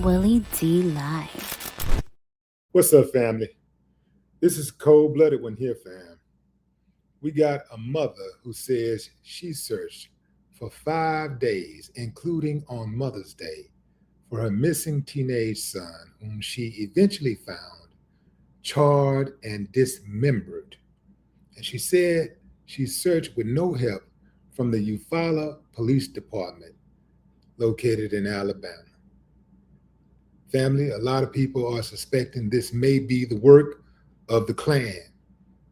Willie D Live. What's up, family? This is cold-blooded one here, fam. We got a mother who says she searched for 5 days, including on Mother's Day, for her missing teenage son, whom she eventually found charred and dismembered. And she said she searched with no help from the Eufaula Police Department, located in Alabama. Family, a lot of people are suspecting this may be the work of the Klan,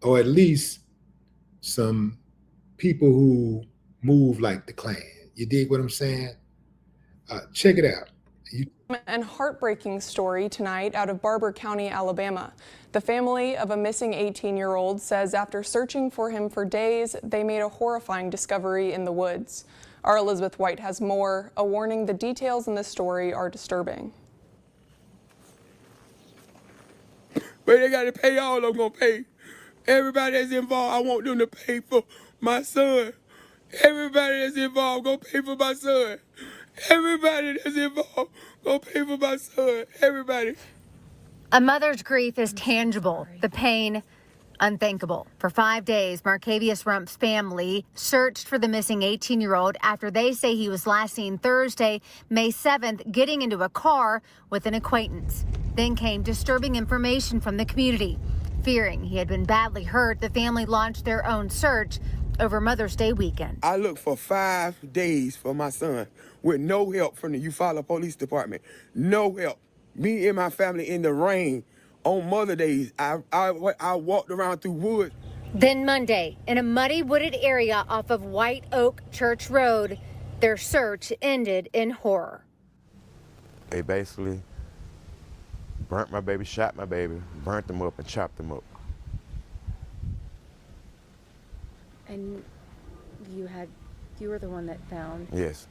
or at least some people who move like the Klan. You dig what I'm saying? Check it out. And heartbreaking story tonight out of Barbour County, Alabama. The family of a missing 18-year-old says after searching for him for days, they made a horrifying discovery in the woods. Our Elizabeth White has more. A warning, the details in this story are disturbing. But they got to pay all I'm going to pay. Everybody that's involved, I want them to pay for my son. Everybody that's involved, going to pay for my son. Everybody that's involved, going to pay for my son. Everybody. A mother's grief is tangible, the pain unthinkable. For 5 days, Marcavius Rump's family searched for the missing 18-year-old after they say he was last seen Thursday, May 7th, getting into a car with an acquaintance. Then came disturbing information from the community. Fearing he had been badly hurt, the family launched their own search over Mother's Day weekend. I looked for 5 days for my son with no help from the Eufaula Police Department. No help. Me and my family in the rain on Mother's Day. I walked around through woods. Then Monday, in a muddy wooded area off of White Oak Church Road, their search ended in horror. They basically burnt my baby, shot my baby, burnt them up and chopped them up. And you were the one that found? Yes.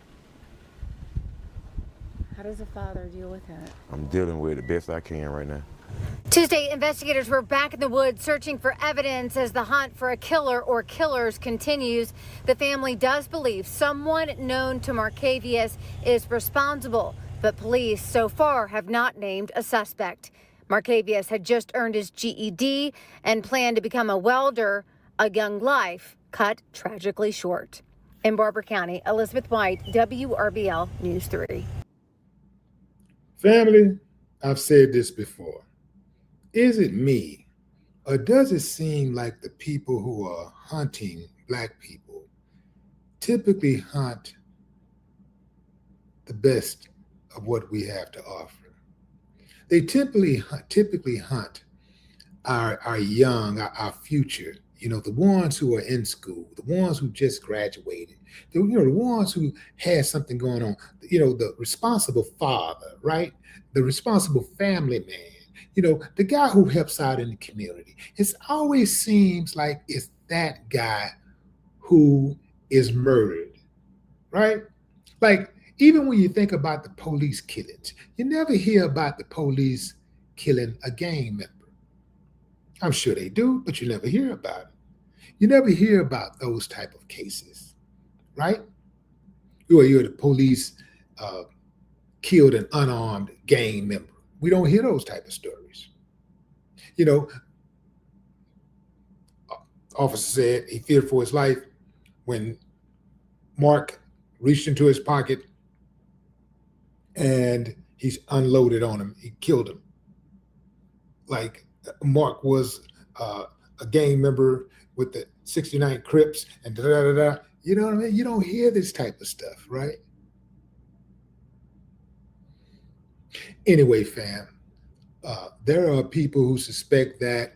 How does a father deal with that? I'm dealing with it best I can right now. Tuesday, investigators were back in the woods searching for evidence as the hunt for a killer or killers continues. The family does believe someone known to Marcavius is responsible, but police so far have not named a suspect. Marcavius had just earned his GED and planned to become a welder, a young life cut tragically short. In Barbour County, Elizabeth White, WRBL News 3. Family, I've said this before. Is it me, or does it seem like the people who are hunting Black people typically hunt the best of what we have to offer? They typically hunt our young, our future, the ones who are in school, the ones who just graduated, the ones who had something going on, the responsible father, right? The responsible family man, the guy who helps out in the community. It always seems like it's that guy who is murdered, right? Like, even when you think about the police killings, you never hear about the police killing a gang member. I'm sure they do, but you never hear about it. You never hear about those type of cases, right? You're the police killed an unarmed gang member. We don't hear those type of stories. Officer said he feared for his life when Mark reached into his pocket and he's unloaded on him. He killed him. Like Mark was a gang member with the 69 Crips and da-da-da-da. You know what I mean? You don't hear this type of stuff, right? Anyway, fam, there are people who suspect that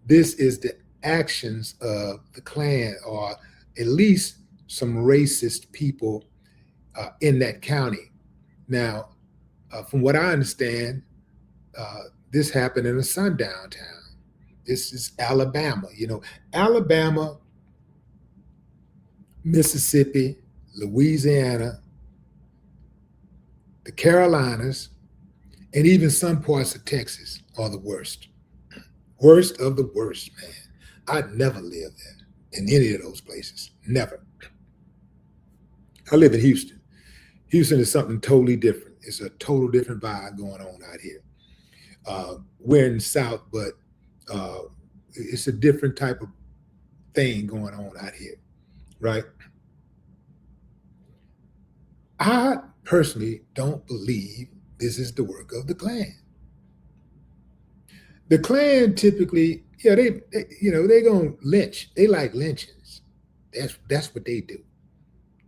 this is the actions of the Klan, or at least some racist people in that county. Now, from what I understand, this happened in a sundown town. This is Alabama. Alabama, Mississippi, Louisiana, the Carolinas, and even some parts of Texas are the worst. Worst of the worst, man. I'd never live there in any of those places. Never. I live in Houston. Houston is something totally different. It's a total different vibe going on out here. We're in the South, but it's a different type of thing going on out here, right? I personally don't believe this is the work of the Klan. The Klan typically, they're gonna lynch. They like lynchings. That's what they do.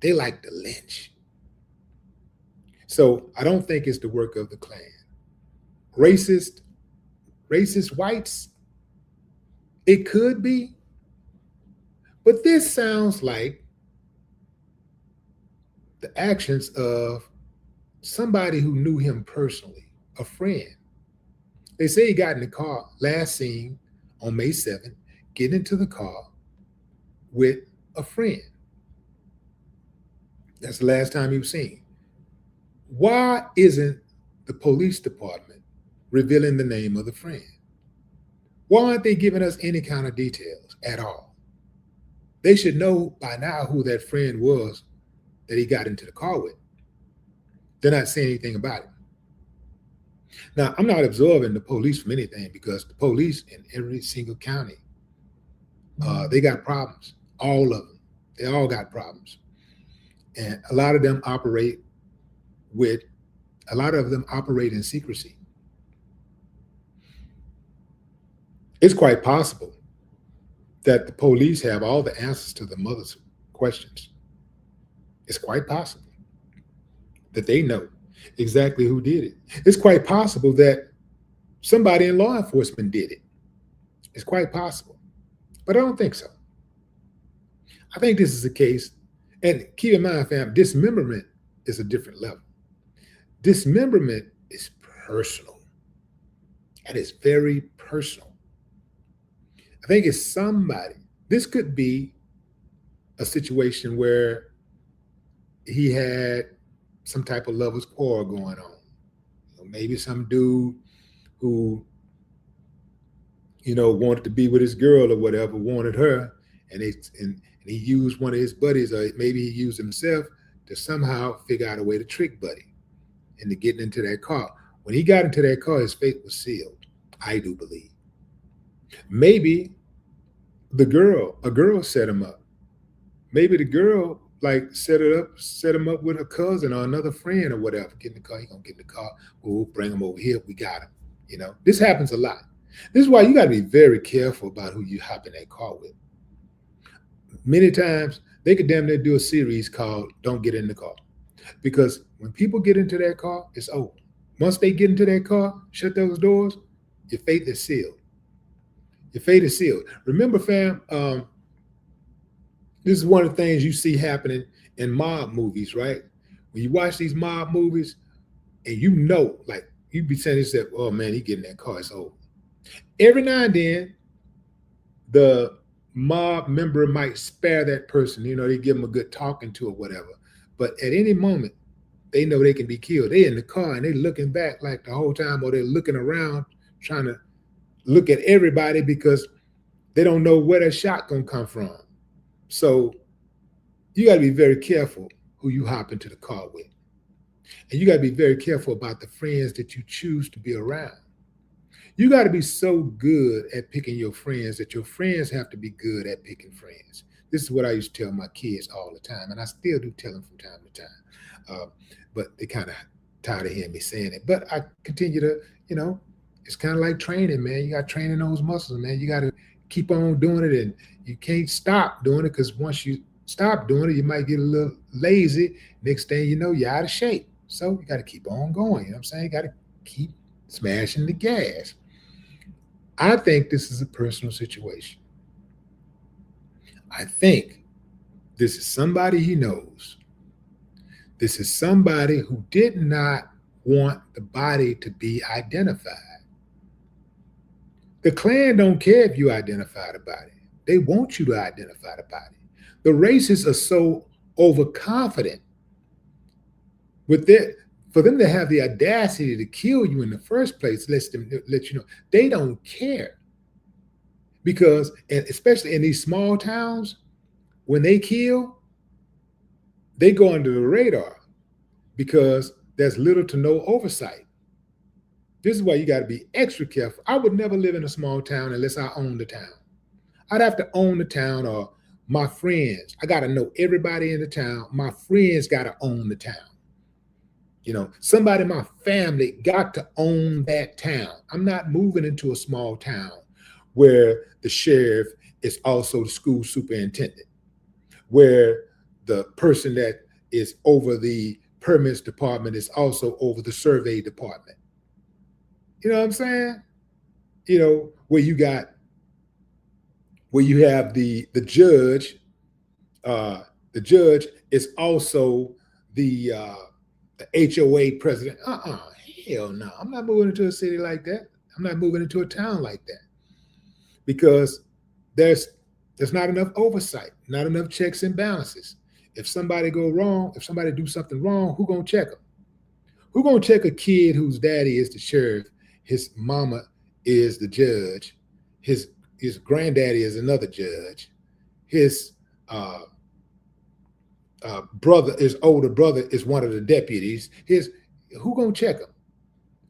They like to lynch. So I don't think it's the work of the Klan. Racist whites, it could be, but this sounds like the actions of somebody who knew him personally, a friend. They say he got in the car, last seen on May 7th, getting into the car with a friend. That's the last time he was seen. Why isn't the police department revealing the name of the friend? Why aren't they giving us any kind of details at all? They should know by now who that friend was that he got into the car with. They're not saying anything about it. Now, I'm not absolving the police from anything, because the police in every single county, they got problems. All of them. They all got problems. And a lot of them operate in secrecy. It's quite possible that the police have all the answers to the mother's questions. It's quite possible that they know exactly who did it. It's quite possible that somebody in law enforcement did it. It's quite possible, but I don't think so. I think this is a case, and keep in mind, fam, dismemberment is a different level. Dismemberment is personal, and it's very personal. I think it's somebody, this could be a situation where he had some type of lover's quarrel going on. Maybe some dude who, wanted to be with his girl or whatever, wanted her, and he used one of his buddies, or maybe he used himself to somehow figure out a way to trick Buddy into getting into that car. When he got into that car, his fate was sealed, I do believe. Maybe a girl set him up. Maybe the girl set him up with a cousin or another friend or whatever. Get in the car, he gonna get in the car. We'll bring him over here. We got him. This happens a lot. This is why you gotta be very careful about who you hop in that car with. Many times they could damn near do a series called Don't Get in the Car. Because when people get into that car, it's over. Once they get into that car, shut those doors, your fate is sealed. Your fate is sealed. Remember, fam, this is one of the things you see happening in mob movies, right? When you watch these mob movies, and you be saying to yourself, oh man, he get in that car, it's over. Every now and then, the mob member might spare that person. They give them a good talking to or whatever. But at any moment, they know they can be killed. They in the car and they looking back like the whole time, or they're looking around trying to look at everybody because they don't know where that shot gonna come from. So you got to be very careful who you hop into the car with. And you got to be very careful about the friends that you choose to be around. You got to be so good at picking your friends that your friends have to be good at picking friends. This is what I used to tell my kids all the time, and I still do tell them from time to time. But they kind of tired of hearing me saying it. But I continue to, it's kind of like training, man. You got training those muscles, man. You got to keep on doing it, and you can't stop doing it, because once you stop doing it, you might get a little lazy. Next thing you know, you're out of shape. So you got to keep on going. You know what I'm saying? You got to keep smashing the gas. I think this is a personal situation. I think this is somebody he knows. This is somebody who did not want the body to be identified. The Klan don't care if you identify the body. They want you to identify the body. The racists are so overconfident with that, for them to have the audacity to kill you in the first place, let you know, they don't care. Because, and especially in these small towns, when they kill, they go under the radar, because there's little to no oversight. This is why you got to be extra careful. I would never live in a small town unless I owned the town. I'd have to own the town, or my friends. I got to know everybody in the town. My friends got to own the town. You know, somebody in my family got to own that town. I'm not moving into a small town where the sheriff is also the school superintendent, where the person that is over the permits department is also over the survey department. You know what I'm saying? You know, where you have the judge. The judge is also the HOA president. Hell no. I'm not moving into a city like that. I'm not moving into a town like that, because there's not enough oversight, not enough checks and balances. If somebody go wrong, if somebody do something wrong, who gonna check them? Who gonna check a kid whose daddy is the sheriff, his mama is the judge, his granddaddy is another judge, his older brother is one of the deputies. Who gonna check him?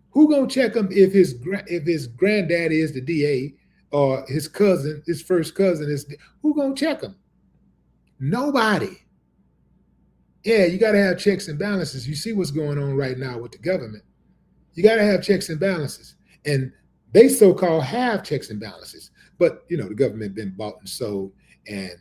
Who gonna check him if his granddaddy is the DA, or his cousin, his first cousin is? Who gonna check him? Nobody. Yeah, you got to have checks and balances. You see what's going on right now with the government. You got to have checks and balances, and they so-called have checks and balances. But you know, the government been bought and sold, and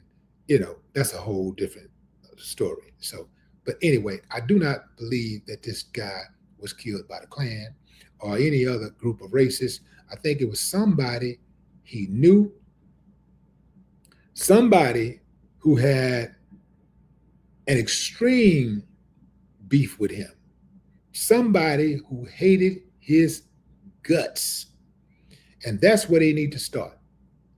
you know, that's a whole different story. So, but anyway, I do not believe that this guy was killed by the Klan or any other group of racists. I think it was somebody he knew, somebody who had an extreme beef with him, somebody who hated his guts. And that's where they need to start.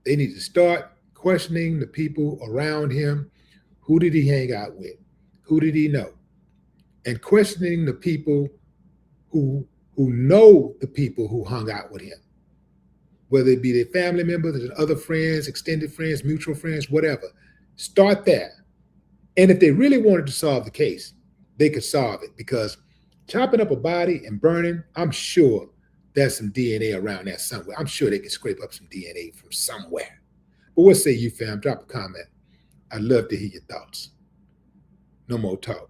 They need to start questioning the people around him. Who did he hang out with? Who did he know? And questioning the people who know the people who hung out with him, whether it be their family members, their other friends, extended friends, mutual friends, whatever. Start there. And if they really wanted to solve the case, they could solve it, because chopping up a body and burning, I'm sure there's some DNA around there somewhere. I'm sure they could scrape up some DNA from somewhere. But what say you, fam? Drop a comment. I'd love to hear your thoughts. No more talk.